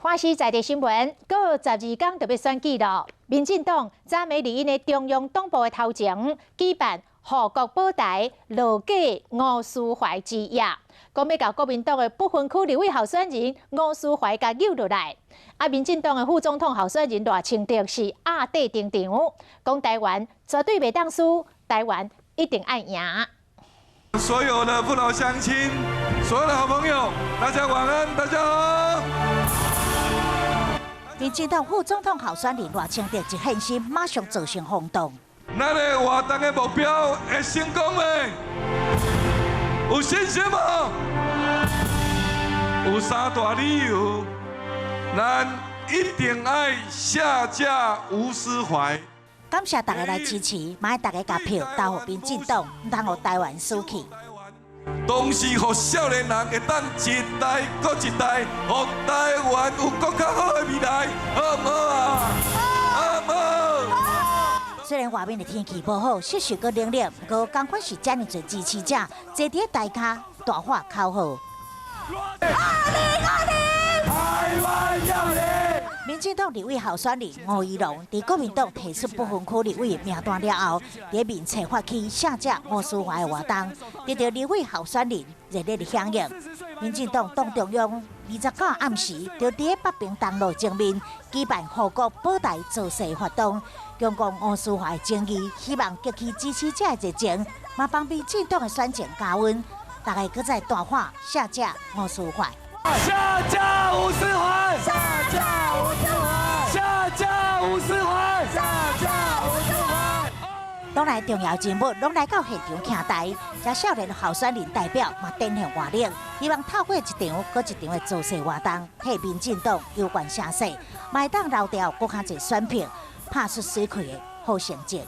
花西在地新闻，过12天就要选举了。民进党昨暝伫因的中央党部的头前举办护国宝台落架吴思怀之夜，讲要甲国民党的不分区立委候选人吴思怀甲揪落来。民进党的副总统候选人赖清德是压底登场，讲台湾绝对袂当输，台湾一定爱赢。所有的父老乡亲，所有的好朋友，大家晚安，大家好。 民进党副总统候选人赖清德一现身，马上造成轰动。咱的活动的目标会成功的，有信心无？有三大理由，咱一定爱下架吴思怀。感谢大家来支持，嘛大家甲票投给民进党，唔通互台湾输去。 同时，互少年人会当一代搁一代，互台湾有更较好的未来，好唔好啊？好唔好？虽然外面的天气不好，湿湿搁冷冷，不过赶快是这么多支持者坐伫大卡大喊口号。2020，台湾要赢！民进党立委候选人吴怡农在国民党提出不分区立委名单了后，在民策发起下架吴思怀的活动，得到立委候选人热烈的响应。民进党党中央29暗时就在北平东路前面举办护国宝台造势活动，强调吴思怀的正义，希望激起支持者的热情，嘛帮民进党的选情加温。大家搁在大喊下架吴思怀。 下架吴思怀！下架吴思怀！下架吴思怀！下架吴思怀！党内重要人物拢来到现场站台，这少年候选人代表嘛展现活力，希望透过一场搁一场的造势活动，替民进党攸关声势，嘛会当捞掉更较侪选票，拍出水开的好成绩。